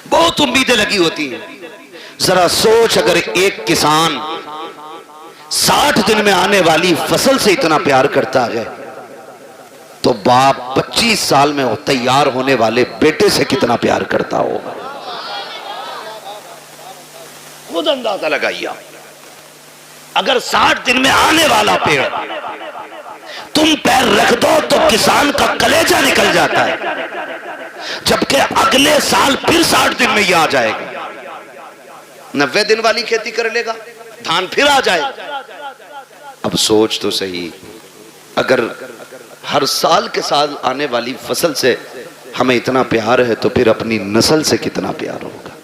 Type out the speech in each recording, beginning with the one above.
بہت امیدیں لگی ہوتی ہیں. ذرا سوچ, اگر ایک کسان 60 دن میں آنے والی فصل سے اتنا پیار کرتا ہے تو باپ 25 سال میں تیار ہونے والے بیٹے سے کتنا پیار کرتا ہوگا. خود اندازہ لگائیے. اگر 60 دن میں آنے والا پیڑ تم پیر رکھ دو تو کسان کا کلیجہ نکل جاتا ہے, جبکہ اگلے سال پھر 60 دن میں یہ آ جائے گا. 90 دن والی کھیتی کر لے گا, دھان پھر آ جائے گا. اب سوچ تو صحیح, اگر ہر سال کے سال آنے والی فصل سے ہمیں اتنا پیار ہے تو پھر اپنی نسل سے کتنا پیار ہوگا.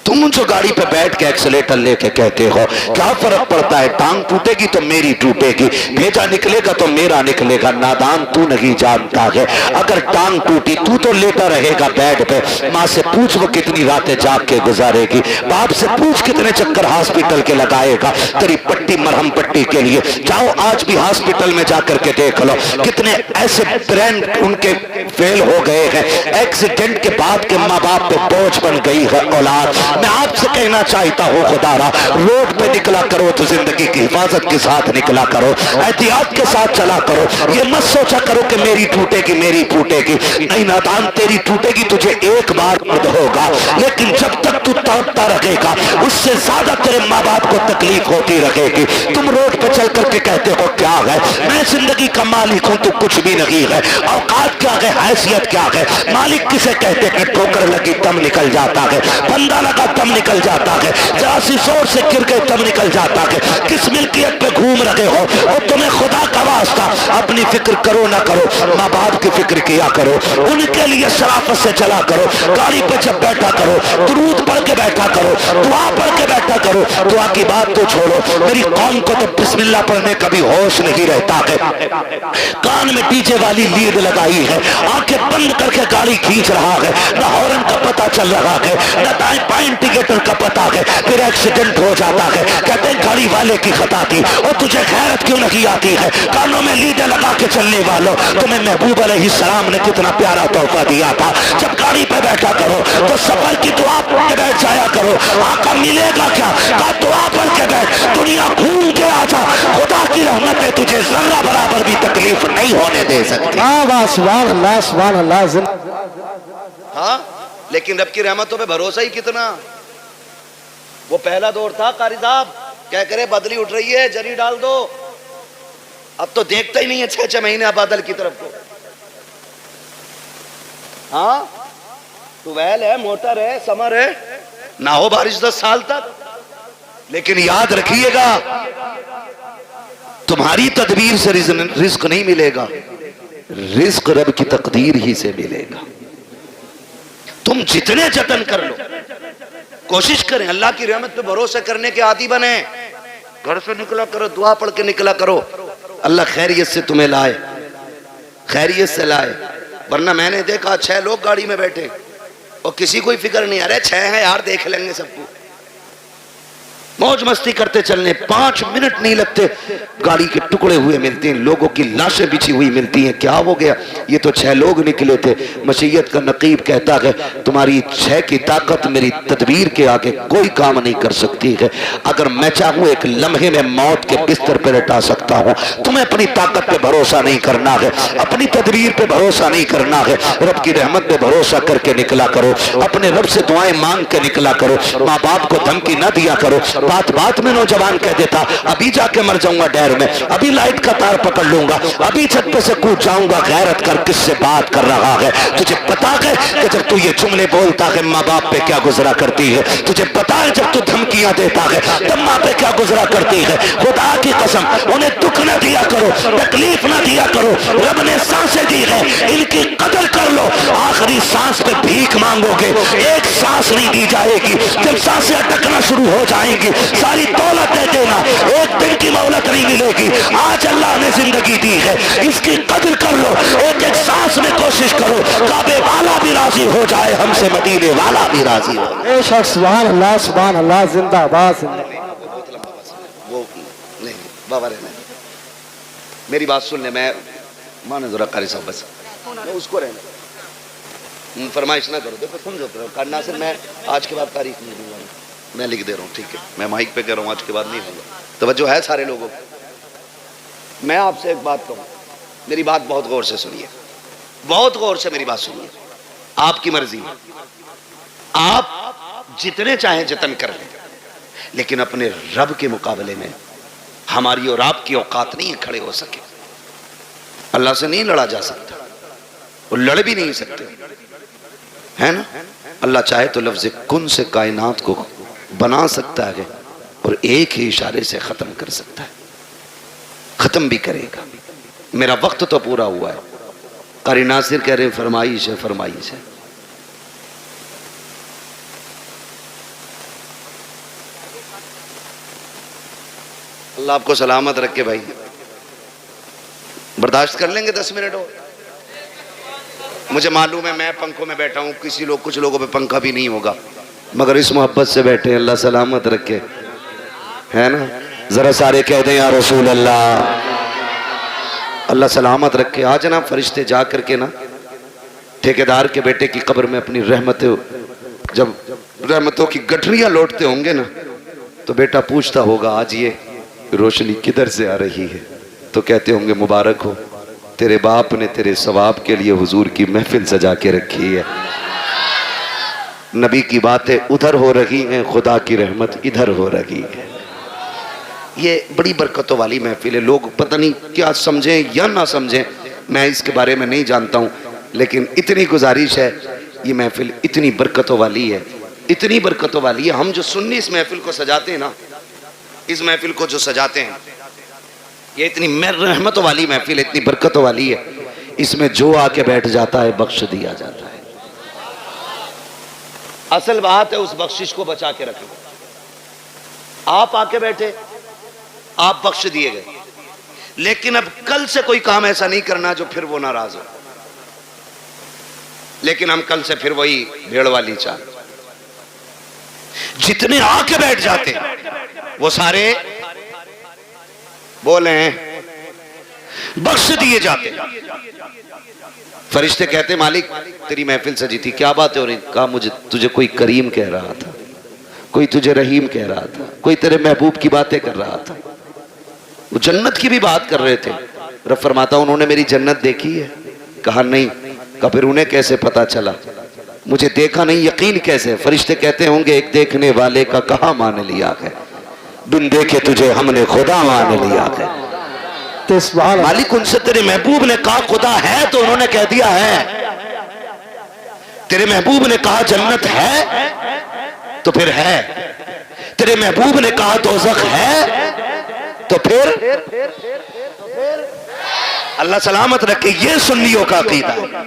تم جو گاڑی پہ بیٹھ کے ایکسیلیٹر لے کے کہتے ہو کیا فرق پڑتا ہے, ٹانگ ٹوٹے گی تو میری ٹوٹے گی, بھیجا نکلے گا تو میرا نکلے گا. نادان تو نہیں جانتا ہے, اگر ٹانگ ٹوٹی تو لیتا رہے گا بیڈ پہ. ماں سے پوچھ وہ کتنی راتیں جاگ کے گزارے گی, باپ سے پوچھ کتنے چکر ہاسپٹل کے لگائے گا تیری پٹی مرہم پٹی کے لیے. جاؤ آج بھی ہاسپٹل میں جا کر کے دیکھ لو کتنے ایسے برین ان کے فیل ہو گئے ہیں, ایکسیڈنٹ کے بعد کے ماں باپ پہ بوجھ بن گئی ہے اولاد. میں آپ سے کہنا چاہتا ہوں خدا را, روڈ پہ نکلا کرو تو زندگی کی حفاظت کے ساتھ نکلا کرو, احتیاط کے ساتھ چلا کرو. یہ مت سوچا کرو کہ میری ٹوٹے گی میری ٹوٹے گی. نہیں نادان, تیری ٹوٹے گی تجھے ایک بار درد ہوگا, لیکن جب تک تو توڑتا رہے گا اس سے زیادہ تیرے ماں باپ کو تکلیف ہوتی رہے گی. تم روڈ پہ چل کر کے کہتے ہو کیا ہے, میں زندگی کا مالک ہوں, تو کچھ بھی نہیں ہے. اوقات کیا ہے, حیثیت کیا ہے, مالک کسے کہتے ہیں. ٹھوکر لگی تم نکل جاتا ہے, بندہ لگا تم نکل جاتا ہے, ذرا سی زور سے گر گئے تم نکل جاتا ہے. کس ملکیت پہ گھوم رہے ہو, اور تمہیں خدا کا واسطہ اپنی فکر کرو نہ کرو, ماں باپ کی فکر کیا کرو, ان کے لیے شرافت سے چلا کرو. گاڑی پہ جب بیٹھا کرو درود پڑھ کے بیٹھا کرو, دعا پڑھ کے بیٹھا کرو. دعا کی بات تو چھوڑو, میری قوم کو تو بسم اللہ پڑھنے کا بھی ہوش نہیں رہتا ہے. کان میں ڈی جے والی لیڈ لگائی ہے, آنکھیں بند کر کے گاڑی کھینچ رہا ہے, نہ ہارن کا پتہ چل رہا ہے, نہ دائیں بائیں انڈیکیٹر کا پتہ ہے. پھر ایکسیڈنٹ ہو جاتا ہے, کہتے ہیں گاڑی والے کی خطا تھی. اور تجھے غیرت کیوں نہیں آتی ہے, کانوں میں لیڈیں لگا کے چلنے والوں, تمہیں محبوب علیہ السلام نے کتنا پیارا تحفہ دیا تھا. جب گاڑی پہ بیٹھا کرو تو سفر کی دعا پڑھ کے بیٹھ جایا کرو. آقا ملے گا کیا, کہا دعا پڑھ کے بیٹھ, دنیا گھوم کے آ جا, خدا کی رحمت ہے تجھے ذرہ برابر بھی تکلیف نہیں ہونے دے سکتی. سبحان اللہ سبحان اللہ. ہاں لیکن رب کی رحمتوں پہ بھروسہ ہی کتنا. وہ پہلا دور تھا قاری صاحب, کیا کرے بدلی اٹھ رہی ہے جری ڈال دو, اب تو دیکھتا ہی نہیں ہے 6 مہینے بادل کی طرف کو. ہاں ٹویل ہے, موٹر ہے, سمر ہے, نہ ہو بارش 10 سال تک. لیکن یاد رکھیے گا تمہاری تدبیر سے رزق نہیں ملے گا, رزق رب کی تقدیر ہی سے ملے گا. تم جتنے جتن کر لو, کوشش کریں اللہ کی رحمت پہ بھروسہ کرنے کے عادی بنیں. گھر سے نکلا کرو, دعا پڑھ کے نکلا کرو, اللہ خیریت سے تمہیں لائے, خیریت سے لائے. ورنہ میں نے دیکھا 6 لوگ گاڑی میں بیٹھے اور کسی کوئی فکر نہیں, ارے 6 ہیں یار دیکھ لیں گے سب کو, موج مستی کرتے چلنے. 5 منٹ نہیں لگتے گاڑی کے ٹکڑے ہوئے ملتے ہیں, لوگوں کی لاشیں بچھی ہوئی ملتی ہیں. کیا ہو گیا, یہ تو 6 لوگ نکلے تھے. مشیت کا نقیب کہتا ہے تمہاری 6 کی طاقت میری تدبیر کے آگے کوئی کام نہیں کر سکتی ہے. اگر میں چاہوں ایک لمحے میں موت کے بستر پہ لٹا سکتا ہوں. تمہیں اپنی طاقت پہ بھروسہ نہیں کرنا ہے, اپنی تدبیر پہ بھروسہ نہیں کرنا ہے, رب کی رحمت پہ بھروسہ کر کے نکلا کرو. اپنے رب سے دعائیں مانگ کے نکلا کرو, ماں باپ کو دھمکی نہ دیا کرو. بات میں نوجوان کہہ دیتا ابھی جا کے مر جاؤں گا ڈیر میں, ابھی لائٹ کا تار پکڑ لوں گا, ابھی چھت پہ سے کود جاؤں گا. غیرت کر, کس سے بات کر رہا ہے, تجھے پتا ہے کہ جب تو یہ جملے بولتا ہے ماں باپ پہ کیا گزرا کرتی ہے, تجھے پتا ہے جب تو دھمکیاں دیتا ہے تب ماں پہ کیا گزرا کرتی ہے. خدا کی قسم انہیں دکھ نہ دیا کرو, تکلیف نہ دیا کرو. رب نے سانسیں دی ہے, ان کی قدر کر لو. آخری سانس پہ بھیک مانگو گے, ایک سانس نہیں دی جائے گی. جب سانسیں اٹکنا شروع ہو جائیں گی ساری دولت دے دینا, ایک دن کی مہلت نہیں ملے گی. آج اللہ نے زندگی دی ہے, اس کی قدر کر لو. ایک ایک سانس میں کوشش کرو, کعبے والا بھی راضی ہو جائے, ہم سے مدینے والا بھی راضی ہو. بے شک سبحان اللہ سبحان اللہ. زندہ باد. وہ نہیں بابا رہنا, میری بات سن لیں, میں مانے ذرا قاری صاحب, بس میں اس کو رہنا. فرمائش نہ کرو. دیکھو سمجھو ناصر، میں آج کے بعد تاریخ نہیں دوں گا، میں لکھ دے رہا ہوں، ٹھیک ہے؟ میں مائک پہ کہہ رہا ہوں آج کے بعد نہیں ہوگا. توجہ ہے سارے لوگوں کو؟ میں آپ سے ایک بات کہوں، میری بات بہت غور سے سنیے، بہت غور سے میری بات سنیے. آپ کی مرضی ہے، آپ جتنے چاہیں جتن کر لیں، لیکن اپنے رب کے مقابلے میں ہماری اور آپ کی اوقات نہیں کھڑے ہو سکے. اللہ سے نہیں لڑا جا سکتا، اور لڑ بھی نہیں سکتے، ہے نا؟ اللہ چاہے تو لفظ کن سے کائنات کو بنا سکتا ہے اور ایک ہی اشارے سے ختم کر سکتا ہے، ختم بھی کرے گا. میرا وقت تو پورا ہوا ہے. قاری ناصر کہہ رہے فرمائش ہے، فرمائش ہے. اللہ آپ کو سلامت رکھے بھائی. برداشت کر لیں گے 10 منٹ ہو؟ مجھے معلوم ہے میں پنکھوں میں بیٹھا ہوں، کچھ لوگوں پہ پنکھا بھی نہیں ہوگا، مگر اس محبت سے بیٹھے. اللہ سلامت رکھے، ہے نا؟ ذرا سارے کہہ دیں یا رسول اللہ. اللہ سلامت رکھے. آج نا فرشتے جا کر کے نا ٹھیکیدار کے بیٹے کی قبر میں اپنی جب رحمتوں کی گٹھریاں لوٹتے ہوں گے نا، تو بیٹا پوچھتا ہوگا آج یہ روشنی کدھر سے آ رہی ہے؟ تو کہتے ہوں گے مبارک ہو، تیرے باپ نے تیرے ثواب کے لیے حضور کی محفل سجا کے رکھی ہے. نبی کی باتیں ادھر ہو رہی ہیں، خدا کی رحمت ادھر ہو رہی ہے. یہ بڑی برکتوں والی محفل ہے. لوگ پتہ نہیں کیا سمجھیں یا نہ سمجھیں، میں اس کے بارے میں نہیں جانتا ہوں، لیکن اتنی گزارش ہے، یہ محفل اتنی برکتوں والی ہے، اتنی برکتوں والی ہے. ہم جو سنی اس محفل کو سجاتے ہیں نا، اس محفل کو جو سجاتے ہیں، یہ اتنی رحمتوں والی محفل ہے، اتنی برکتوں والی ہے. اس میں جو آ کے بیٹھ جاتا ہے بخش دیا جاتا ہے. اصل بات ہے اس بخشش کو بچا کے رکھیں. آپ آ کے بیٹھے، آپ بخش دیے گئے، لیکن اب کل سے کوئی کام ایسا نہیں کرنا جو پھر وہ ناراض ہو. لیکن ہم کل سے پھر وہی بھیڑ والی چال. جتنے آ کے بیٹھ جاتے وہ سارے بولے ہیں بخش دیے جاتے. فرشتے کہتے مالک تیری محفل سجی تھی، کیا بات ہے ہو رہی؟ کہا مجھے تجھے کوئی کریم کہہ رہا تھا، کوئی تجھے رحیم کہہ رہا تھا، کوئی تیرے محبوب کی باتیں کر رہا تھا. وہ جنت کی بھی بات کر رہے تھے. رب فرماتا انہوں نے میری جنت دیکھی ہے؟ کہا نہیں. کہا پھر انہیں کیسے پتا چلا؟ مجھے دیکھا نہیں، یقین کیسے؟ فرشتے کہتے ہوں گے ایک دیکھنے والے کا کہاں مان لیا ہے، بن دیکھے تجھے ہم نے خدا مان لیا ہے. مالک ان سے تیرے محبوب نے کہا خدا ہے تو انہوں نے کہہ دیا ہے. تیرے محبوب نے کہا جنت ہے تو پھر ہے. تیرے محبوب نے کہا دوزخ ہے تو پھر اللہ سلامت رکھے. یہ سنیوں کا عقیدہ ہے.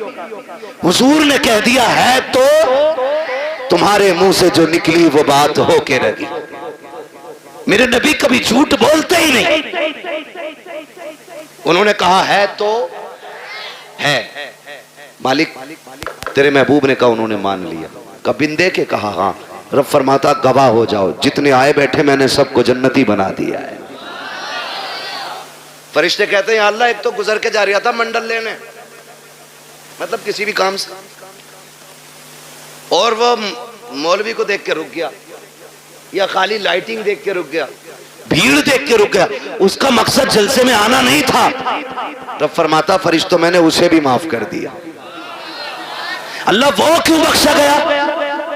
حضور نے کہہ دیا ہے تو تمہارے منہ سے جو نکلی وہ بات ہو کے رہی. میرے نبی کبھی جھوٹ بولتے ہی نہیں. انہوں نے کہا ہے تو ہے. مالک تیرے محبوب نے کہا انہوں نے مان لیا. کہا بندے کے کہا ہاں. رب فرماتا گواہ ہو جاؤ جتنے آئے بیٹھے میں نے سب کو جنتی بنا دیا ہے. فرشتے کہتے ہیں یا اللہ ایک تو گزر کے جا رہا تھا منڈل لینے، مطلب کسی بھی کام سے، اور وہ مولوی کو دیکھ کے رک گیا یا خالی لائٹنگ دیکھ کے رک گیا، بھیڑ دیکھ کے رک گیا. اس کا مقصد جلسے میں آنا نہیں تھا. رب فرماتا فرشتوں میں نے اسے بھی معاف کر دیا. اللہ وہ کیوں بخشا گیا؟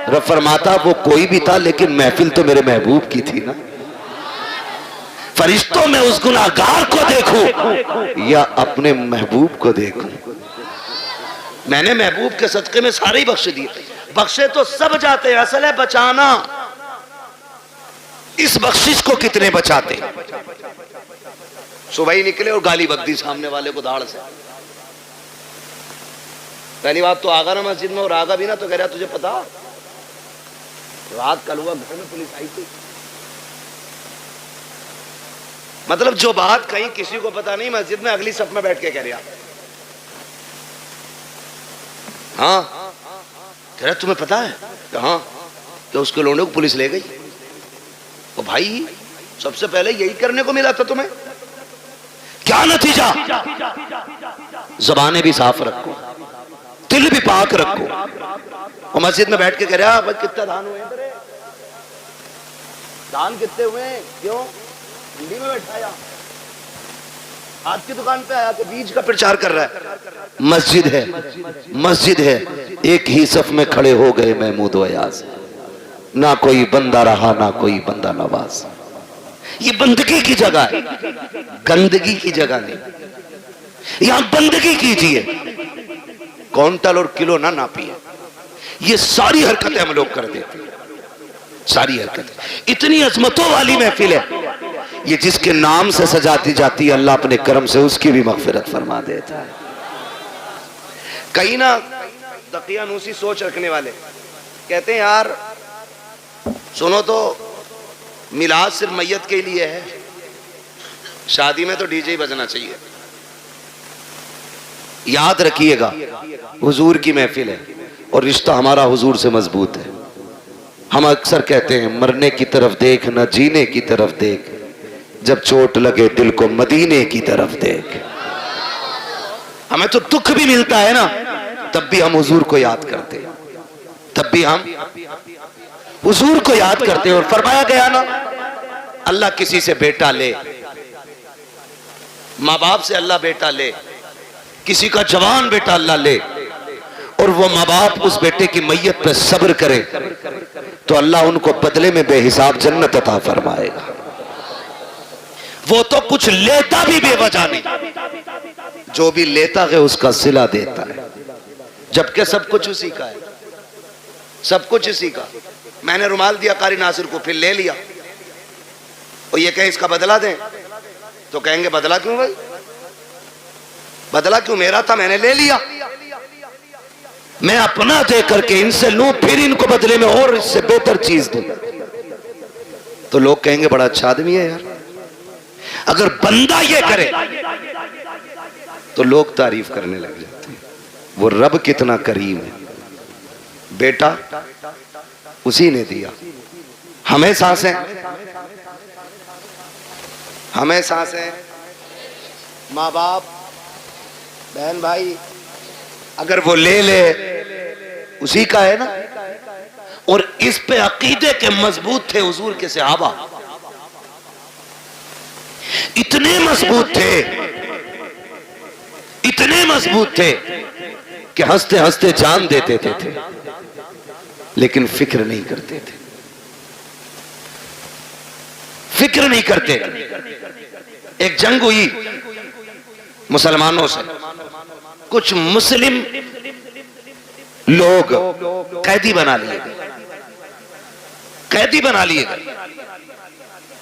رب فرماتا وہ کوئی بھی تھا لیکن محفل تو میرے محبوب کی تھی نا. فرشتوں میں اس گناہگار کو دیکھوں یا اپنے محبوب کو دیکھوں؟ میں نے محبوب کے صدقے میں سارے ہی بخش دیے. بخشے تو سب جاتے ہیں، اصل ہے بچانا. اس بخشش کو کتنے بچاتے؟ صبح ہی نکلے اور گالی بک دی سامنے والے کو دھاڑ سے. پہلی بات تو آگا نا مسجد میں، اور آگا بھی نا تو کہہ رہا تجھے پتا رات کل ہوا گھر میں پولیس آئی تھی. مطلب جو بات کہیں کسی کو پتا نہیں، مسجد میں اگلی صف میں بیٹھ کے کہہ رہا ہاں کہہ رہا تمہیں پتا ہے کہ ہاں کہ اس کے لونڈے کو پولیس لے گئی. تو بھائی سب سے پہلے یہی کرنے کو ملا تھا تمہیں. کیا نتیجہ؟ زبانیں بھی صاف رکھو. دل بھی پاک رکھو. اور مسجد میں بیٹھ کے کہہ رہا بھائی کتنا دھان ہوئے ہیں تیرے؟ دھان کتنے ہوئے ہیں؟ کیوں؟ منڈی میں بیٹھا یا آج کی دکان پہ آیا کہ بیج کا پرچار کر رہا ہے. مسجد ہے، مسجد ہے، ایک ہی صف میں کھڑے ہو گئے محمود و ایاز. نہ کوئی بندہ رہا نہ کوئی بندہ نواز. یہ بندگی کی جگہ ہے، گندگی کی جگہ نہیں. یہاں بندگی کیجئے، کونٹل اور کلو نہ ناپیے. یہ ساری حرکتیں ہم لوگ کر دیتے ہیں، ساری حرکتیں. اتنی عظمتوں والی محفل ہے یہ، جس کے نام سے سجاتی جاتی ہے اللہ اپنے کرم سے اس کی بھی مغفرت فرما دیتا ہے. کہیں نہ دقیانوسی سوچ رکھنے والے کہتے ہیں یار سنو تو میلاد صرف میت کے لیے ہے، شادی میں تو ڈی جے ہی بجنا چاہیے. یاد رکھیے گا حضور کی محفل ہے اور رشتہ ہمارا حضور سے مضبوط ہے. ہم اکثر کہتے ہیں مرنے کی طرف دیکھ نہ جینے کی طرف دیکھ، جب چوٹ لگے دل کو مدینے کی طرف دیکھ. ہمیں تو دکھ بھی ملتا ہے نا تب بھی ہم حضور کو یاد کرتے ہیں، تب بھی ہم حضور کو یاد کرتے ہیں. اور فرمایا گیا نا اللہ کسی سے بیٹا لے، ماں باپ سے اللہ بیٹا لے، کسی کا جوان بیٹا اللہ لے اور وہ ماں باپ اس بیٹے کی میت پہ صبر کرے تو اللہ ان کو بدلے میں بے حساب جنت عطا فرمائے گا. وہ تو کچھ لیتا بھی بے وجہ نہیں، جو بھی لیتا ہے اس کا صلہ دیتا ہے، جبکہ سب کچھ اسی کا ہے، سب کچھ اسی کا. میں نے رومال دیا قاری ناصر کو، پھر لے لیا اور یہ کہیں اس کا بدلہ دیں تو کہیں گے بدلہ کیوں بھائی؟ بدلہ کیوں؟ میرا تھا میں نے لے لیا. میں اپنا دے کر کے ان سے لوں پھر ان کو بدلے میں اور اس سے بہتر چیز دوں تو لوگ کہیں گے بڑا اچھا آدمی ہے یار. اگر بندہ یہ کرے تو لوگ تعریف کرنے لگ جاتے ہیں. وہ رب کتنا کریم ہے، بیٹا اسی نے دیا. ہمیں سانسیں، ہمیں سانسیں، ماں باپ بہن بھائی اگر وہ لے لے اسی کا ہے نا. اور اس پہ عقیدے کے مضبوط تھے حضور کے صحابہ، اتنے مضبوط تھے، اتنے مضبوط تھے کہ ہنستے ہنستے جان دیتے تھے لیکن فکر نہیں کرتے تھے، فکر نہیں کرتے. ایک جنگ ہوئی مسلمانوں سے، کچھ مسلم لوگ قیدی بنا لیے گئے، قیدی بنا لیے گئے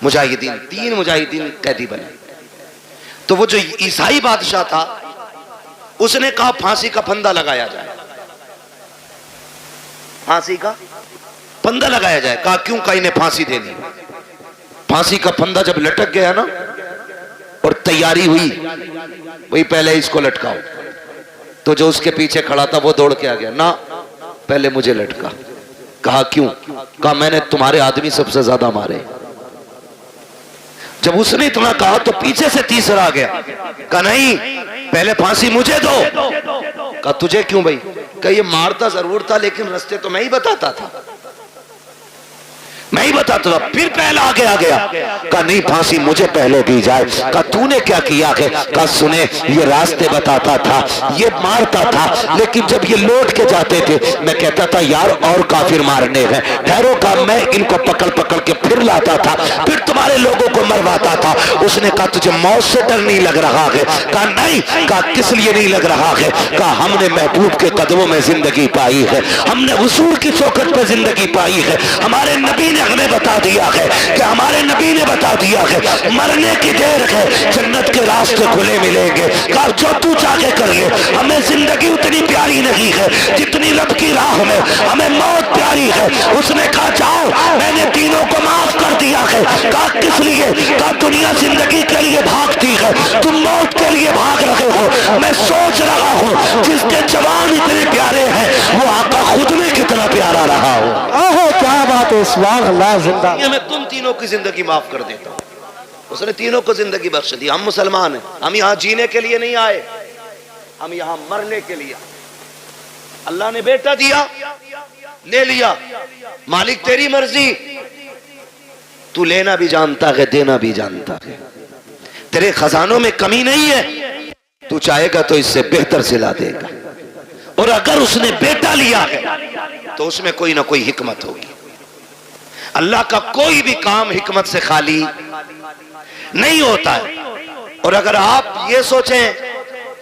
مجاہدین. 3 مجاہدین قیدی بنے. تو وہ جو عیسائی بادشاہ تھا اس نے کہا پھانسی کا پھندا لگایا جائے، پھانسی کا پھندا لگایا جائے. کہا کیوں؟ کہا انہیں پھانسی دینی. پھانسی کا پھندا جب لٹک گیا نا اور تیاری ہوئی وہی پہلے اس کو لٹکاؤ، تو جو اس کے پیچھے کھڑا تھا وہ دوڑ کے آ گیا، نہ پہلے مجھے لٹکا. کہا کیوں؟ کہا میں نے تمہارے آدمی سب سے زیادہ مارے. جب اس نے اتنا کہا تو پیچھے سے تیسرا آ گیا، کہا نہیں پہلے پھانسی مجھے دو. کہا تجھے کیوں بھائی؟ کہ یہ مارتا ضرور تھا لیکن رستے تو میں ہی بتاتا تھا، میں ہی بتاتا تھا. پھر پہلا آگے آ گیا، کہا نہیں پھانسی مجھے پہلے دی جائے. کہا تو نے کیا کیا ہے؟ کہا سنے یہ راستے بتاتا تھا، یہ مارتا تھا، لیکن جب یہ لوٹ کے جاتے تھے میں کہتا تھا یار اور کافر مارنے ہیں، ٹھہرو. کہا میں ان کو پکڑ پکڑ کے پھر لاتا تھا، پھر تمہارے لوگوں کو مرواتا تھا. اس نے کہا تجھے موت سے ڈر نہیں لگ رہا ہے؟ کہا نہیں. کہا کس لیے نہیں لگ رہا ہے؟ کہا ہم نے محبوب کے قدموں میں زندگی پائی ہے، ہم نے حضور کی چوکھٹ پہ زندگی پائی ہے. ہمارے نبی نے ہمیں بتا دیا ہے کہ ہمارے نبی نے بتا دیا ہے مرنے کی دیر ہے جنت کے راستے کھلے ملیں گے. کہا جو تو چاہے کر لے، ہمیں زندگی اتنی پیاری نہیں ہے جتنی رب کی راہ میں ہمیں موت پیاری ہے. اس نے کہا جاؤ میں نے تینوں کو معاف کر دیا ہے. کہا کس لیے؟ کہا دنیا زندگی کے لیے بھاگتی ہے، تم موت کے لیے بھاگ رہے ہو. میں سوچ رہا ہوں جس کے جوان اتنے پیارے ہیں وہ آقا خود میں کتنا پیارا رہا ہو. اوہ کیا بات ہے، سبحان اللہ. زندہ میں تم تینوں کی زندگی معاف کر دیتا ہوں. اس نے تینوں کو زندگی بخش دی. ہم مسلمان ہیں، ہم یہاں جینے کے لیے نہیں آئے، ہم یہاں مرنے کے لیے. اللہ نے بیٹا دیا، لے لیا، مالک تیری مرضی، تو لینا بھی جانتا ہے دینا بھی جانتا ہے، تیرے خزانوں میں کمی نہیں ہے، تو چاہے گا تو اس سے بہتر سلا دے گا، اور اگر اس نے بیٹا لیا ہے تو اس میں کوئی نہ کوئی حکمت ہوگی۔ اللہ کا کوئی بھی کام حکمت سے خالی نہیں ہوتا ہے۔ اور اگر آپ یہ سوچیں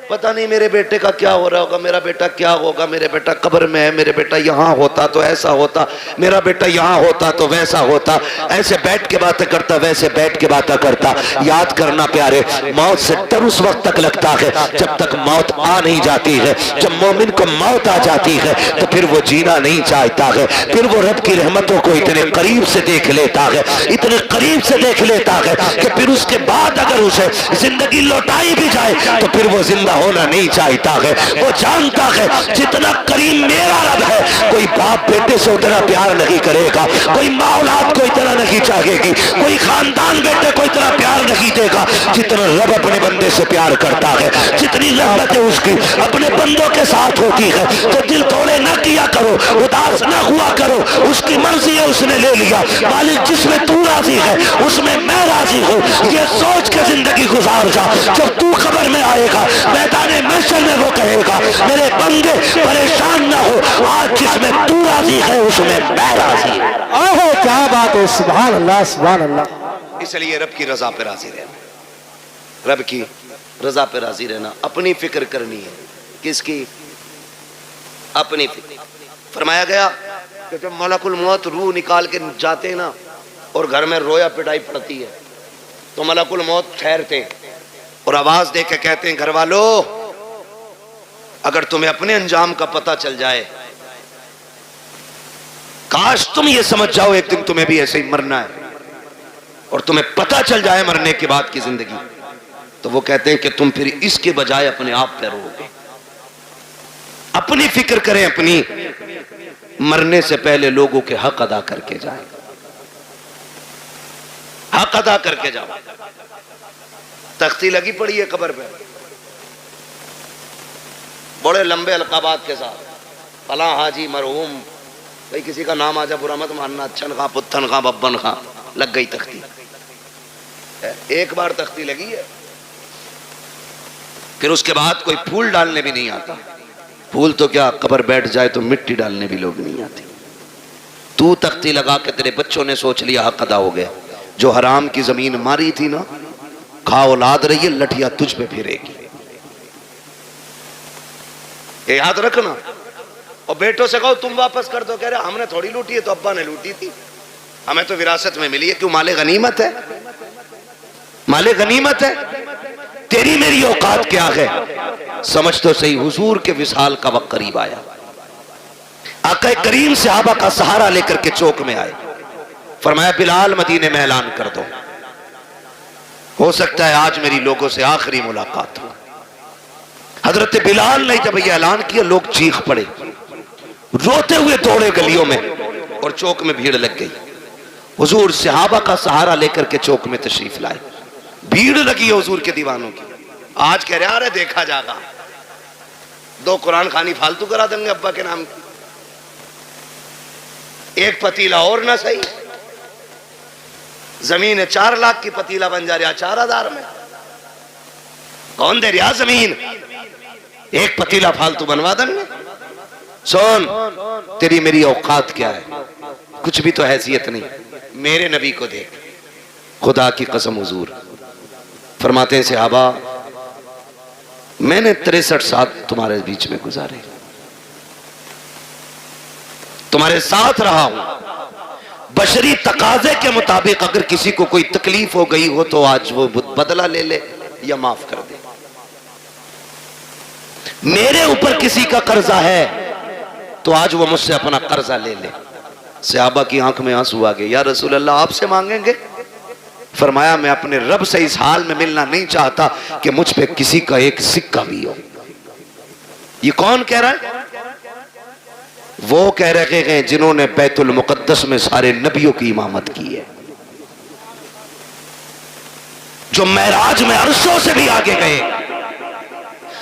پتہ نہیں میرے بیٹے کا کیا ہو رہا ہوگا، میرا بیٹا کیا ہوگا، میرے بیٹا قبر میں ہے، میرے بیٹا یہاں ہوتا تو ایسا ہوتا، میرا بیٹا یہاں ہوتا تو ویسا ہوتا، ایسے بیٹھ کے باتیں کرتا ویسے بیٹھ کے باتیں کرتا، یاد کرنا پیارے، موت سے ڈر اس وقت تک لگتا ہے جب تک موت آ نہیں جاتی ہے۔ جب مومن کو موت آ جاتی ہے تو پھر وہ جینا نہیں چاہتا ہے، پھر وہ رب کی رحمتوں کو اتنے قریب سے دیکھ لیتا ہے، اتنے قریب سے دیکھ لیتا ہے کہ پھر اس کے بعد اگر اسے زندگی لوٹائی بھی جائے تو پھر وہ زندہ ہونا نہیں چاہتا ہے۔ وہ جانتا ہے جتنا کریم میرا رب ہے، کوئی باپ بیٹے سے اتنا پیار نہیں کرے گا، کوئی ماں اولاد کو اتنا نہیں چاہے گی، کوئی خاندان بیٹے کو اتنا پیار نہیں دے گا جتنا رب اپنے بندے سے پیار کرتا ہے۔ جتنی رحمتیں اس کی اپنے بندوں کے ساتھ ہوتی ہے تو دل توڑے نہ کیا کرو، اداس نہ ہوا کرو، اس کی مرضی ہے، اس نے لے لیا، مالک جس میں تو راضی ہے اس میں میں راضی ہوں، یہ سوچ کے زندگی گزار جا۔ جب تو قبر میں آئے گا میدان محشر میں وہ کہے گا میرے بندے پریشان نہ ہو، آج جس میں تو راضی ہے اس میں میں راضی ہوں۔ آہو کیا بات ہے، سبحان اللہ سبحان اللہ۔ اس لیے رب کی رضا پہ راضی رہنا، رب کی رضا پہ راضی رہنا، اپنی فکر کرنی ہے۔ کس کی؟ اپنی فکر۔ فرمایا گیا کہ جب ملک الموت روح نکال کے جاتے نا اور گھر میں رویا پٹائی پڑتی ہے تو ملک الموت ٹھہرتے اور آواز دے کے کہتے ہیں گھر والو اگر تمہیں اپنے انجام کا پتہ چل جائے، کاش تم یہ سمجھ جاؤ ایک دن تمہیں بھی ایسے ہی مرنا ہے اور تمہیں پتہ چل جائے مرنے کے بعد کی زندگی، تو وہ کہتے ہیں کہ تم پھر اس کے بجائے اپنے آپ پہ رو گے۔ اپنی فکر کریں، اپنی، مرنے سے پہلے لوگوں کے حق ادا کر کے جائیں، حق ادا کر کے جاؤ۔ تختی لگی پڑی ہے قبر پہ بڑے لمبے القابات کے ساتھ، فلاں حاجی مرحوم، بھئی کسی کا نام آ جا برا مت ماننا، اچھن خاں پتھن خاں ببن خاں، لگ گئی تختی۔ ایک بار تختی لگی ہے پھر اس کے بعد کوئی پھول ڈالنے بھی نہیں آتا، پھول تو کیا قبر بیٹھ جائے تو مٹی ڈالنے بھی لوگ نہیں آتے۔ تو تختی لگا کے تیرے بچوں نے سوچ لیا حق ادا ہو گیا، جو حرام کی زمین ماری تھی نا، کھا اولاد رہی ہے، لٹھیا تجھ پہ پھرے گی، یہ یاد رکھنا۔ اور بیٹوں سے کہو تم واپس کر دو، کہہ رہے ہم نے تھوڑی لوٹی ہے، تو ابا نے لوٹی تھی، ہمیں تو وراثت میں ملی ہے، کیوں؟ مال غنیمت ہے، مال غنیمت ہے، تیری میری اوقات کیا ہے؟ سمجھ تو صحیح، حضور کے وصال کا وقت قریب آیا، آقا کریم صحابہ کا سہارا لے کر کے چوک میں آئے، فرمایا بلال مدینے میں اعلان کر دو، ہو سکتا ہے آج میری لوگوں سے آخری ملاقات ہو۔ حضرت بلال نے جب یہ اعلان کیا لوگ چیخ پڑے، روتے ہوئے دوڑے گلیوں میں اور چوک میں بھیڑ لگ گئی۔ حضور صحابہ کا سہارا لے کر کے چوک میں تشریف لائے، بھیڑ لگی ہے حضور کے دیوانوں کی۔ آج کہہ رہے ہیں دیکھا جاگا، دو قرآن خوانی فالتو کرا دیں گے ابا کے نام کی، ایک پتیلا اور نہ صحیح، زمین 4 لاکھ کی پتیلا بن جا رہا 4000 میں، کون دے رہا زمین؟ ایک پتیلا فالتو بنوا دیں گے۔ سن، تیری میری اوقات کیا ہے؟ کچھ بھی تو حیثیت نہیں، میرے نبی کو دیکھ، خدا کی قسم حضور فرماتے ہیں صحابہ میں نے 63 سال تمہارے بیچ میں گزارے، تمہارے ساتھ رہا ہوں، بشری تقاضے کے مطابق اگر کسی کو کوئی تکلیف ہو گئی ہو تو آج وہ بدلہ لے لے یا معاف کر دے، میرے اوپر کسی کا قرضہ ہے تو آج وہ مجھ سے اپنا قرضہ لے لے۔ صحابہ کی آنکھ میں آنسو آ گئے، یا رسول اللہ آپ سے مانگیں گے؟ فرمایا میں اپنے رب سے اس حال میں ملنا نہیں چاہتا کہ مجھ پہ کسی کا ایک سکہ بھی ہو۔ یہ کون کہہ رہا ہے؟ وہ کہہ رہے ہیں جنہوں نے بیت المقدس میں سارے نبیوں کی امامت کی ہے، جو معراج میں عرشوں سے بھی آگے گئے،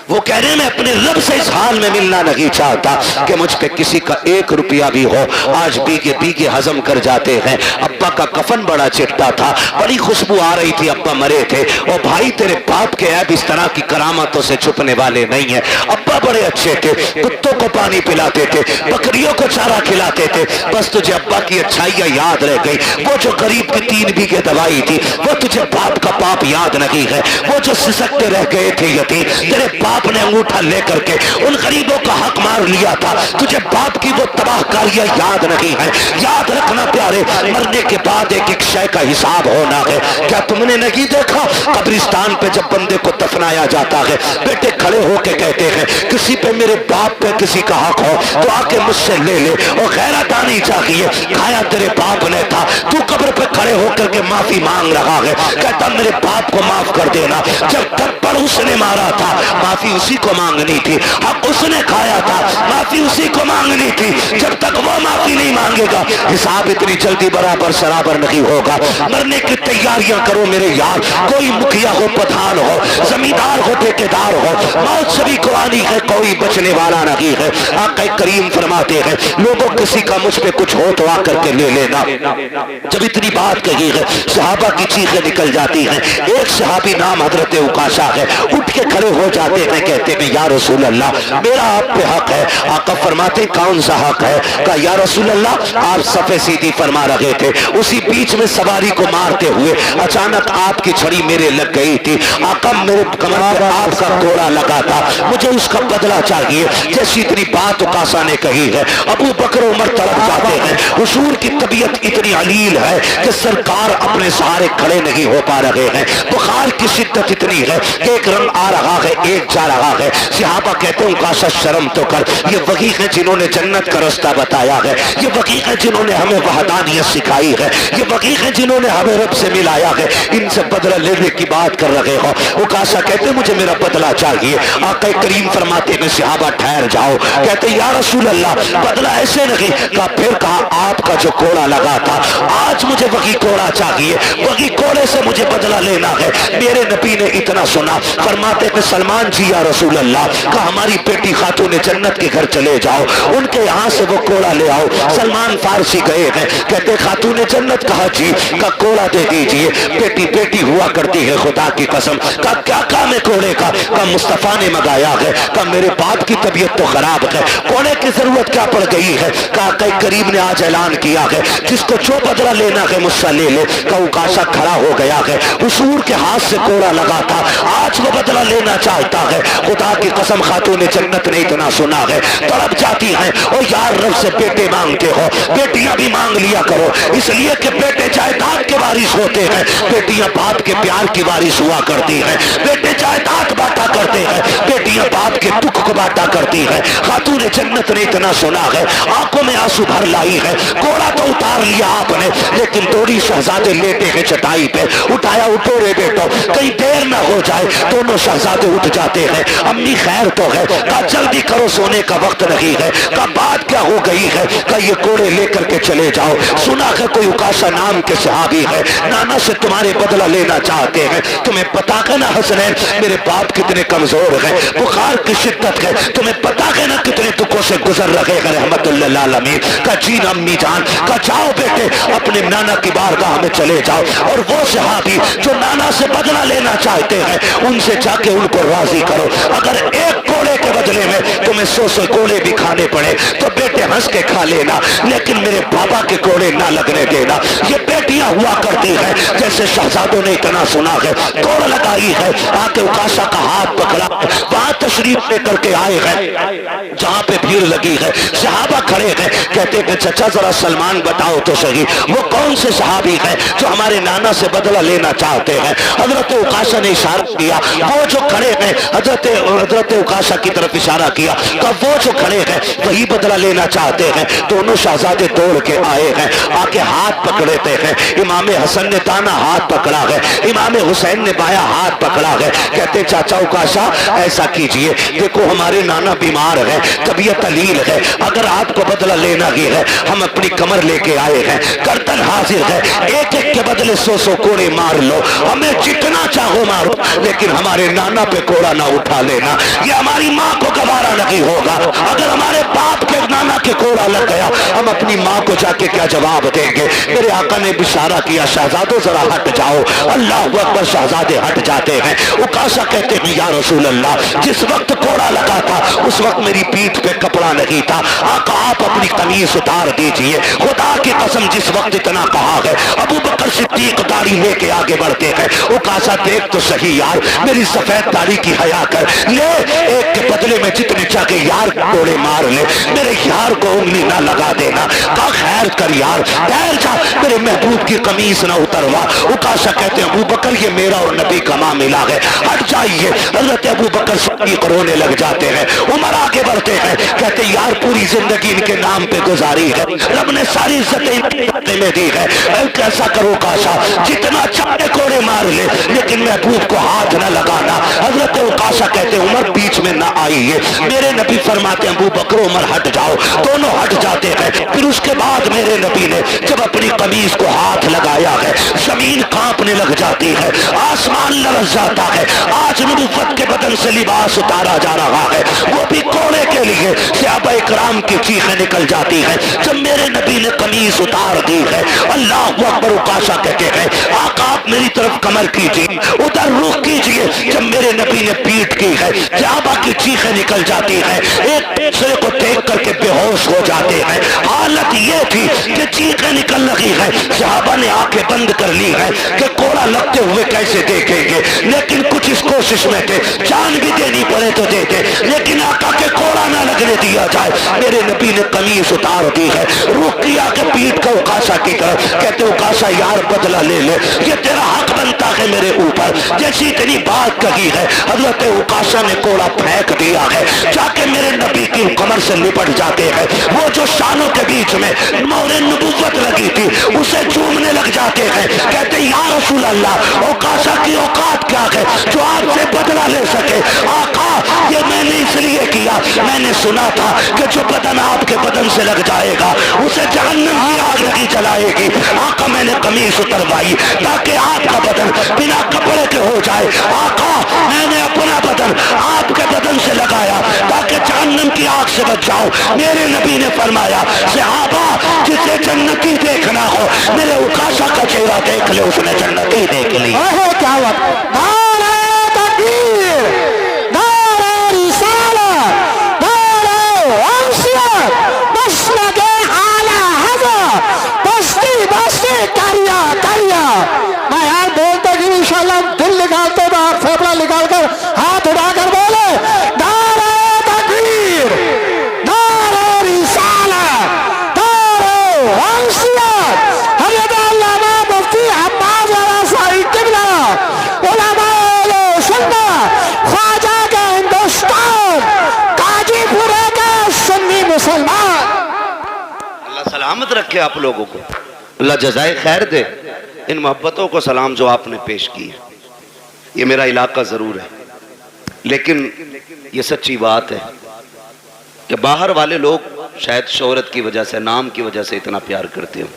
وہ کہہ رہے ہیں میں اپنے رب سے اس حال میں ملنا نہیں چاہتا کہ مجھ پہ کسی کا 1 روپیہ بھی ہو. آج بیگے بیگے ہضم کر جاتے ہیں. ابا کا کفن بڑا چٹا تھا, بڑی خوشبو آ رہی تھی, ابا مرے تھے. اور بھائی تیرے باپ کے عیب اس طرح کی کرامتوں سے چھپنے والے نہیں ہیں. ابا بڑے اچھے تھے, کتوں کو پانی پلاتے تھے, بکریوں کو چارہ کھلاتے تھے. بس تجھے ابا کی اچھائیاں یاد رہ گئی. وہ جو غریب کی 3 بیگھے دوائی تھی وہ تجھے باپ کا پاپ یاد نہیں ہے. وہ جو سسکتے رہ گئے تھے یتیم, تیرے باپ نے انگوٹھا لے کر کے ان غریبوں کا حق مار لیا تھا. تجھے باپ کی وہ تباہ کاریاں یاد نہیں ہے. یاد رکھنا پیارے, مرنے کے بعد ایک ایک شے کا حساب ہونا ہے. کیا تم نے نہیں دیکھا قبرستان پہ جب بندے کو دفنایا جاتا ہے, بیٹے کھڑے ہو کے کہتے ہیں کسی پہ میرے باپ پہ کسی کا حق ہو تو آ کے مجھ سے لے لے. اور غیرت آنی چاہیے. کھایا تیرے باپ نے تھا, تو قبر پہ کھڑے ہو کر کے معافی مانگ رہا ہے. کہتا میرے باپ کو معاف کر دینا. جب تھپڑ اس نے مارا تھا معافی اسی کو مانگنی تھی. حق اس نے کھایا تھا معافی اسی کو مانگنی تھی. جب تک وہ معافی نہیں مانگے گا حساب اتنی جلدی برابر سرابر نہیں ہوگا. مرنے کی تیاریاں کرو میرے یار. کوئی مکھیا ہو, پٹھان ہو, زمیندار ہو, ٹھیکیدار ہو, موت سبھی کو آنی ہے, کوئی بچنے والا نہیں ہے. آقا کریم فرماتے ہیں لوگوں کسی کا مجھ پہ کچھ ہو تو آ کر کے لے لینا. جب اتنی بات کہی ہے صحابہ کی چیخیں نکل جاتی ہیں. ایک صحابی نام حضرت عکاشہ ہے, اٹھ کے کھڑے ہو جاتے ہیں, کہتے ہیں یا رسول اللہ میرا آپ پہ حق ہے. آقا فرماتے کون سا حق ہے؟ کہا یا رسول اللہ آپ صفے سیدھی فرما رہے تھے, اسی بیچ میں سواری کو مارتے ہوئے اچانک آپ کی چھڑی میرے لگ گئی تھی. آقا میرے کمر پہ آپ کا کوڑا لگا تھا, مجھے اس کا بدلہ چاہیے. جیسی اتنی بات عکاشہ نے کہی ہے ابو بکر عمر تڑپ جاتے ہیں. حضور کی طبیعت اتنی علیل ہے کہ سرکار اپنے سہارے کھڑے نہیں ہو پا رہے ہیں. بخار کی شدت اتنی ہے کہ ایک رنگ آ رہا ہے ایک جا رہا ہے. صحابہ کہتے ہیں عکاشہ شرم تو کر, یہ وہی ہیں جنہوں نے جنت کا رستہ بتایا ہے, یہ وہی ہیں جنہوں نے ہمیں وحدانیت سکھائی ہے, یہ وہی ہیں جنہوں نے ہمیں رب سے ملایا ہے. ان سے بدلہ لینے کی بات کر رہے ہو. عکاشہ کہتے ہیں مجھے میرا بدلہ چاہیے. آقا کریم فرماتے ہیں صحابہ ٹھہر جاؤ. کہتے ہیں یا رسول اللہ بدلہ ایسے نہیں. کہا پھر کہا آپ کا جو کوڑا لگا تھا آج مجھے وہی کوڑا چاہیے, وہی کوڑے سے مجھے بدلہ لینا ہے. میرے نبی نے اتنا سنا, فرماتے کہ سلمان جی یا رسول اللہ, کہا ہماری بیٹی خاتون جنت کے گھر چلے جاؤ, ان کے یہاں سے وہ کوڑا لے آؤ. سلمان فارسی گئے ہیں, کہتے خاتون جنت, کہا جی. کا کوڑا دے دیجئے. بیٹی بیٹی ہوا کرتی ہے خدا کی قسم. کہا کیا کام ہے کوڑے کا؟ کہا مصطفیٰ نے منگایا ہے. کہا میرے باپ کی طبیعت تو خراب ہے, کوڑے کی ضرورت کیا پڑ گئی ہے؟ کہا کہ کریم نے آج اعلان کیا ہے جس کو جو بدلہ لینا ہے مجھ سے لے لے. کہا عکاشہ کھڑا ہو گیا ہے, حضور کے ہاتھ سے کوڑا لگا تھا, آج وہ بدلہ لینا چاہتا ہے. خدا کی قسم خاتون جنت نے اتنا سنا ہے, تڑپ جاتی ہیں. اور یار رب سے بیٹے مانگتے ہو, بیٹیاں بھی مانگ لیا کرو, اس لیے کہ بیٹے جائیداد کے وارث ہوتے ہیں, بیٹیاں باپ کے پیار کی وارث ہوا کرتی ہیں. بیٹے جائیداد بانٹا کرتے ہیں, بیٹیاں باپ کے دکھ کو بانٹا کرتی ہیں. خاتون جنت نے اتنا سنا ہے, آنکھوں میں آنسو بھر لائی ہے. کوڑا تو اتار لیا آپ نے, لیکن دوری شہزادے لیٹے ہیں چٹائی پہ. اٹھایا, اٹھو رے بیٹو, کہیں دیر نہ ہو جائے. دونوں شہزادے اٹھ جاتے ہیں. امی خیر تو ہے؟ کہا جلدی کرو سونے کا وقت نہیں ہے. کہا بات کیا ہو گئی ہے؟ کہا یہ کوڑے لے کر کے چلے جاؤ. سنا ہے کوئی عکاشہ نام کے صحابی ہے, نانا سے تمہارے بدلہ لینا چاہتے ہیں. تمہیں پتا ہے نا حسنین میرے باپ کتنے کمزور ہیں, بخار کی شدت ہے, تمہیں پتا ہے نا کتنے دکھوں سے گزر رہے ہیں رحمت اللہ العالمین. کہا جی امی جان. کہا جاؤ بیٹے اپنے نانا کی بارگاہ میں چلے جاؤ, اور وہ صحابی جو نانا سے بدلہ لینا چاہتے ہیں ان سے جا کے ان کو راضی کرو. اگر ایک کوڑے کے بدلے میں تمہیں 100 کوڑے بھی کھانے پڑے تو بیٹے ہنس کے کھا لینا, لیکن میرے بابا کے کوڑے نہ لگنے دینا. یہ بیٹیاں ہوا کرتی ہیں, جیسے شہزادوں نے اتنا سنا ہے, کوڑ لگائی ہے, آ کے عکاشہ کا ہاتھ پکڑا, وہاں تشریف لے کر کے آئے ہیں جہاں پہ بھیڑ لگی ہے. صحابہ کھڑے ہیں, کہتے کہ چچا ذرا سلمان بتاؤ تو صحیح وہ کون سے صحابی ہیں جو ہمارے نانا سے بدلہ لینا چاہتے ہیں. حضرت عکاشہ نے اشارہ کیا, وہ جو کھڑے ہیں حضرت عکاشہ اوکاشا کی طرف اشارہ کیا تو اب وہ جو کھڑے ہیں وہی بدلہ لینا چاہتے ہیں. دونوں شہزادے دوڑ کے آئے ہیں, آ کے ہاتھ پکڑتے ہیں. امام حسن نے دانا ہاتھ پکڑا ہے, امام حسین نے بایاں ہاتھ پکڑا ہے. کہتے چاچا اوکاشا ایسا کیجئے, دیکھو ہمارے نانا بیمار ہے, طبیعت علیل ہے, اگر آپ کو بدلہ لینا ہی ہے ہم اپنی کمر لے کے آئے ہیں, گردن حاضر ہے, ایک ایک کے بدلے 100 کوڑے مار لو, ہمیں جتنا چاہو مارو, لیکن ہمارے نانا پہ کوڑا نہ اٹھا لینا, یہ ہماری ماں کو گوارا نہیں ہوگا. اگر ہمارے باپ کے نانا کے کوڑا لگ گیا ہم اپنی ماں کو جا کے کیا جواب دیں گے. میرے آقا نے اشارہ کیا شہزادوں ذرا ہٹ جاؤ. اللہ اکبر, شہزادے ہٹ جاتے ہیں. اوکاشا کہتے ہیں یا رسول اللہ, جس وقت کوڑا لگا تھا اس وقت میری پیٹھ پہ کپڑا نہیں تھا, آقا آپ اپنی قمیص اتار دیجئے. خدا کی قسم جس وقت اتنا کہا ہے ابو بکر صدیق داڑھی لے کے آگے بڑھتے ہیں. اوکاشا دیکھ تو صحیح یار, میری سفید داڑھی کی حیا کر لے, ایک کے بدلے میں جتنے چاہے یار کوڑے مار لے, میرے یار کو انگلی نہ لگا دینا. کہا خیر کر یار, ٹھہر جا, میرے محبوب کی قمیص نہ اتروا. اوکاشا کہتے ہیں ابو بکر یہ میرا اور نبی کا معاملہ ہے, ہٹ جائیے. حضرت ابو بکر صدیق رونے لگ جاتے ہیں. عمر آگے بڑھتے ہیں, کہتے یار پوری زندگی ان کے نام پہ گزاری ہے, رب نے ساری عزتیں میں دی ہے, کیسا کرو اوکاشا جتنا چاہے کوڑے مار لے لیکن محبوب کو ہاتھ نہ لگانا. حضرت اوکاشا کہتے عمر بیچ میں نہ آئیے. میرے نبی فرماتے ہیں ابو بکر عمر ہٹ جاؤ, دونوں ہٹ جاتے ہیں. پھر اس کے بعد میرے نبی نے جب اپنی قمیص کو ہاتھ لگایا ہے زمین کانپنے لگ جاتی ہے, آسمان لرز جاتا ہے. آج نبوت کے بدن سے لباس اتارا جا رہا ہے, وہ بھی کوڑے کے لیے. صحابہ اکرام کی چیخیں نکل جاتی ہیں جب میرے نبی نے قمیص اتار دی ہے. اللہ اکبر. اوکاشا کہتے ہیں آقا آپ میری طرف کمر کیجیے, ادھر رخ کیجیے. جب میرے نبی نے پیٹ کی ہے صحابہ کی چیخیں نکل جاتی ہیں, ایک دوسرے کو دیکھ کر کے بے ہوش ہو جاتے ہیں. حالت یہ تھی کہ چیخیں نکل رہی ہے, صحابہ نے آنکھیں بند کر لی ہے کہ کوڑا لگتے ہوئے کیسے دیکھیں گے, لیکن کچھ اس کوشش میں تھے جان بھی دینی پڑے تو دیتے, لیکن آقا کے کوڑا نہ لگنے دیا جائے. میرے نبی نے قمیص اتار دی ہے, رخ کیا کہ پیٹ کا اوکاشا کی طرف. کہتے اوکاشا یار بدلہ لے لے, یہ تیرا حق بنتا ہے میرے اوپر. جیسی اتنی بات کہی ہے حضرت اوکاشا نے کوڑا پھینک دیا ہے, جا کے میرے نبی کی کمر سے لپٹ جاتے ہیں. وہ جو شانوں کے بیچ میں مہر نبوت لگی تھی اسے چومنے لگ جاتے ہیں. کہتے یا رسول اللہ اوکاشا کی اوقات کیا ہے جو آپ سے بدلہ لے سکے. آقا یہ میں نے اس لیے کیا, میں نے سنا تھا کہ جو بدن آپ کے بدن سے لگ جائے گا اسے جہنم کی آگ نہیں جلائے گی. آقا میں نے قمیص اتروائی تاکہ آپ کا بدن بنا کپڑے کے ہو جائے. آقا میں نے اپنا بدن آپ کے بدن سے لگایا تاکہ جہنم کی آگ سے بچ جاؤ. میرے نبی نے فرمایا صحابہ جسے جنتی دیکھنا ہو میرے اوکاشا کا چہرہ دیکھ لے, اس نے جنتی دیکھ لی. کیا وقت نعرہ تکبیر, نعرہ رسالت, نعرہ وحشیت, مسلک اعلی حضرت, بستی بستی کریا کریا. میں یار بولتے کہ انشاءاللہ دل نکالتے باہر پھیپڑا نکال کر ہاتھ اٹھا کر بولے نعرہ تکبیر, نعرہ رسالت, نعرہ وحشیت. حضرت علامہ مفتی حماد رضوی قبلہ, علماء اہل سنت, خواجہ کا ہندوستان, قاضی پورے کا سنی مسلمان. اللہ سلامت رکھے آپ لوگوں کو, اللہ جزائے خیر دے. ان محبتوں کو سلام جو آپ نے پیش کی ہے, یہ میرا علاقہ ضرور ہے لیکن یہ سچی بات ہے کہ باہر والے لوگ شاید شہرت کی وجہ سے, نام کی وجہ سے اتنا پیار کرتے ہوں,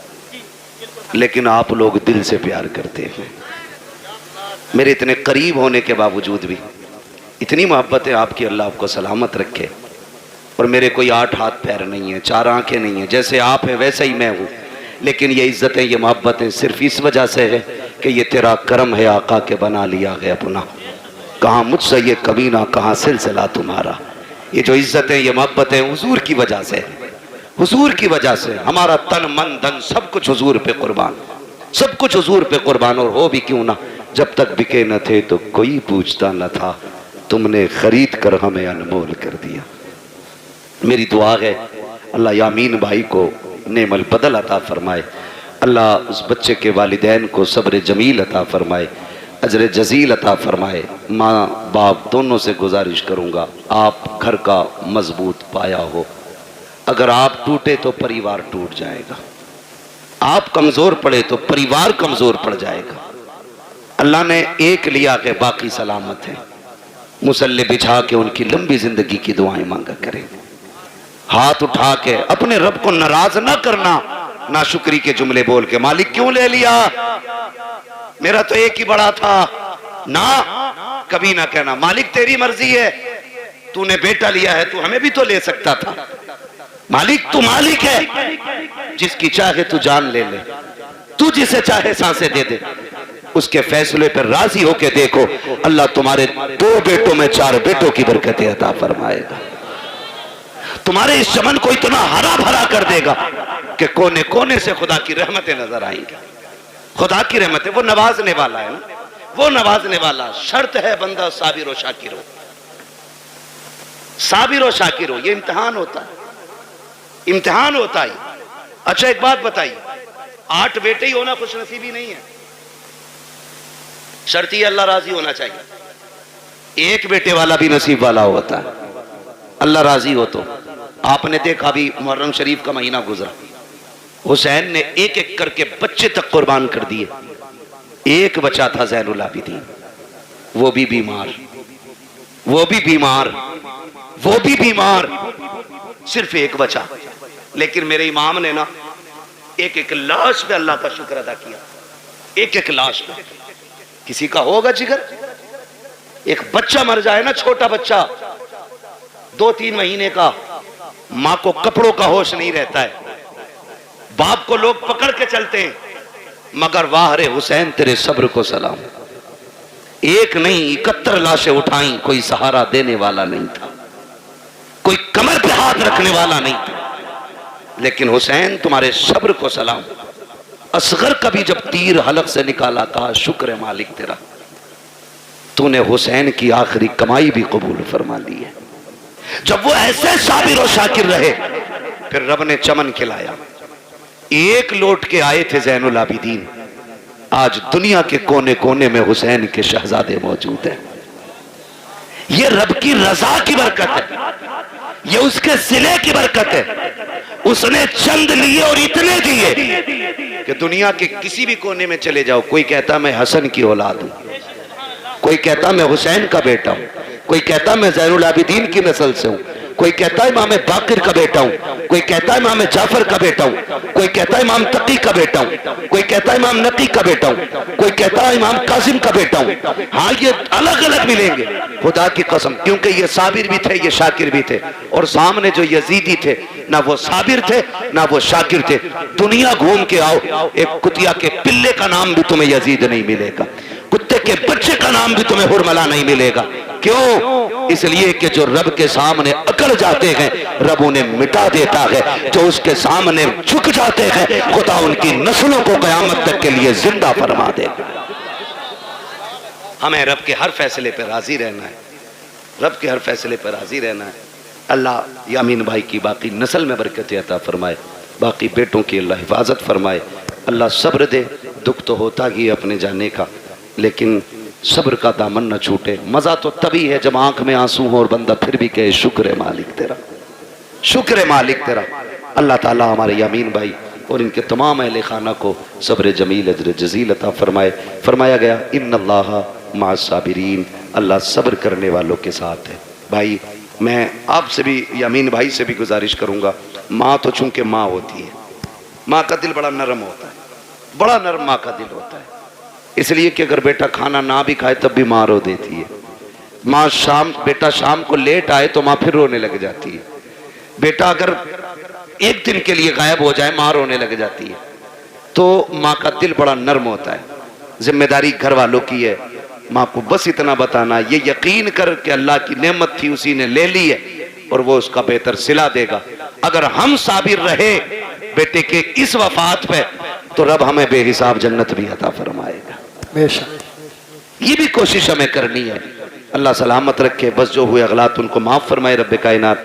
لیکن آپ لوگ دل سے پیار کرتے ہیں. میرے اتنے قریب ہونے کے باوجود بھی اتنی محبت ہے آپ کی, اللہ آپ کو سلامت رکھے. اور میرے کوئی 8 ہاتھ پیر نہیں ہیں, 4 آنکھیں نہیں ہیں, جیسے آپ ہیں ویسے ہی میں ہوں, لیکن یہ عزتیں یہ محبتیں صرف اس وجہ سے ہے کہ یہ تیرا کرم ہے آقا کے بنا لیا ہے اپنا. کہاں مجھ سے یہ کمینہ, کہاں سلسلہ تمہارا. یہ جو عزتیں یہ محبتیں حضور کی وجہ سے, حضور کی وجہ سے. ہمارا تن من دن سب کچھ حضور پہ قربان, سب کچھ حضور پہ قربان. اور ہو بھی کیوں نہ, جب تک بکے نہ تھے تو کوئی پوچھتا نہ تھا, تم نے خرید کر ہمیں انمول کر دیا. میری دعا ہے اللہ یامین بھائی کو نعم البدل عطا فرمائے, اللہ اس بچے کے والدین کو صبر جمیل عطا فرمائے, اجر جزیل عطا فرمائے. ماں باپ دونوں سے گزارش کروں گا، آپ گھر کا مضبوط پایا ہو، اگر آپ ٹوٹے تو پریوار ٹوٹ جائے گا، آپ کمزور پڑے تو پریوار کمزور پڑ جائے گا۔ اللہ نے ایک لیا کہ باقی سلامت ہے، مصلی بچھا کے ان کی لمبی زندگی کی دعائیں مانگا کریں، ہاتھ اٹھا کے اپنے رب کو ناراض نہ کرنا، ناشکری کے جملے بول کے مالک کیوں لے لیا، میرا تو ایک ہی بڑا تھا، نہ کبھی نہ کہنا مالک تیری مرضی ہے، تو نے بیٹا لیا ہے تو ہمیں بھی تو لے سکتا تھا، مالک تو مالک ہے، جس کی چاہے تو جان لے لے، تو جسے چاہے سانسیں دے دے، اس کے فیصلے پر راضی ہو کے دیکھو، اللہ تمہارے 2 بیٹوں میں 4 بیٹوں کی برکتیں عطا فرمائے گا، تمہارے اس چمن کو اتنا ہرا بھرا کر دے گا کہ کونے کونے سے خدا کی رحمتیں نظر آئیں گی۔ خدا کی رحمتیں، وہ نوازنے والا ہے نا، وہ نوازنے والا، شرط ہے بندہ صابر و شاکر ہو، صابر و شاکر ہو، یہ امتحان ہوتا ہے، امتحان ہوتا ہے۔ اچھا ایک بات بتائیے، 8 بیٹے ہی ہونا خوش نصیبی نہیں ہے، شرط یہ اللہ راضی ہونا چاہیے، ایک بیٹے والا بھی نصیب والا ہوتا ہے، اللہ راضی ہو تو۔ آپ نے دیکھا بھی محرم شریف کا مہینہ گزرا، حسین نے ایک ایک کر کے بچے تک قربان کر دیے، ایک بچہ تھا زین العابدین، وہ بھی بیمار، وہ بھی بیمار، وہ بھی بیمار، صرف ایک بچہ، لیکن میرے امام نے نا ایک ایک لاش پہ اللہ کا شکر ادا کیا، ایک ایک لاش پہ۔ کسی کا ہوگا جگر، ایک بچہ مر جائے نا، چھوٹا بچہ 2-3 مہینے کا، ماں کو کپڑوں کا ہوش نہیں رہتا ہے، باپ کو لوگ پکڑ کے چلتے ہیں، مگر واہ رے حسین تیرے صبر کو سلام، ایک نہیں 71 لاشیں اٹھائیں، کوئی سہارا دینے والا نہیں تھا، کوئی کمر پہ ہاتھ رکھنے والا نہیں تھا، لیکن حسین تمہارے صبر کو سلام۔ اصغر کا بھی جب تیر حلق سے نکالا، کہا شکر ہے مالک تیرا، تو نے حسین کی آخری کمائی بھی قبول فرما لی ہے۔ جب وہ ایسے صابر و شاکر رہے، پھر رب نے چمن کھلایا، ایک لوٹ کے آئے تھے زین العابدین، آج دنیا کے کونے کونے میں حسین کے شہزادے موجود ہیں۔ یہ رب کی رضا کی برکت ہے، یہ اس کے صلے کی برکت ہے، اس نے چند لیے اور اتنے دیے کہ دنیا کے کسی بھی کونے میں چلے جاؤ، کوئی کہتا میں حسن کی اولاد ہوں، کوئی کہتا میں حسین کا بیٹا ہوں، کوئی کہتا میں زین العابدین کی نسل سے ہوں، کوئی کہتا ہے امام باقر کا بیٹا ہوں، کوئی کہتا ہے امام جعفر کا بیٹا ہوں، کوئی کہتا ہے امام تقی کا بیٹا ہوں، کوئی کہتا ہے امام نقی کا بیٹا ہوں، کوئی کہتا ہے امام قاسم کا بیٹا ہوں۔ ہاں یہ الگ الگ ملیں گے، خدا کی قسم، کیونکہ یہ صابر بھی تھے، یہ شاکر بھی تھے، اور سامنے جو یزیدی تھے، نہ وہ صابر تھے نہ وہ شاکر تھے۔ دنیا گھوم کے آؤ، ایک کتیا کے پلے کا نام بھی تمہیں یزید نہیں ملے گا، کتے کے بچے کا نام بھی تمہیں حرملہ نہیں ملے گا۔ کیوں؟ اس لیے کہ جو رب کے سامنے اکڑ جاتے ہیں رب انہیں مٹا دیتا ہے، جو اس کے سامنے جھک جاتے ہیں خدا ان کی نسلوں کو قیامت تک کے لیے زندہ فرما دے گا۔ ہمیں رب کے ہر فیصلے پہ راضی رہنا ہے، رب کے ہر فیصلے پہ راضی رہنا ہے۔ اللہ یامین بھائی کی باقی نسل میں برکت عطا فرمائے، باقی بیٹوں کی اللہ حفاظت فرمائے، اللہ صبر دے۔ دکھ تو ہوتا ہی اپنے جانے کا، لیکن صبر کا دامن نہ چھوٹے۔ مزہ تو تبھی ہے جب آنکھ میں آنسو ہو اور بندہ پھر بھی کہے شکر ہے مالک تیرا، شکر ہے مالک تیرا۔ اللہ تعالیٰ ہمارے یامین بھائی اور ان کے تمام اہل خانہ کو صبر جمیل اجر جزیل عطا فرمائے۔ فرمایا گیا ان اللہ مع الصابرین، اللہ صبر کرنے والوں کے ساتھ ہے۔ بھائی میں آپ سے بھی یامین بھائی سے بھی گزارش کروں گا، ماں تو چونکہ ماں ہوتی ہے، ماں کا دل بڑا نرم ہوتا ہے، بڑا نرم ماں کا دل ہوتا ہے، اس لیے کہ اگر بیٹا کھانا نہ بھی کھائے تب بھی ماں رو دیتی ہے۔ ماں بیٹا شام کو لیٹ آئے تو ماں پھر رونے لگ جاتی ہے، بیٹا اگر ایک دن کے لیے غائب ہو جائے ماں رونے لگ جاتی ہے۔ تو ماں کا دل بڑا نرم ہوتا ہے۔ ذمہ داری گھر والوں کی ہے، ماں کو بس اتنا بتانا، یہ یقین کر کہ اللہ کی نعمت تھی اسی نے لے لی ہے اور وہ اس کا بہتر صلہ دے گا۔ اگر ہم صابر رہے بیٹے کے اس وفات پہ تو رب ہمیں بے حساب جنت بھی عطا فرمائے گا۔ بے شک یہ بھی کوشش ہمیں کرنی ہے۔ اللہ سلامت رکھے، بس جو ہوئے اغلاط ان کو معاف فرمائے رب کائنات۔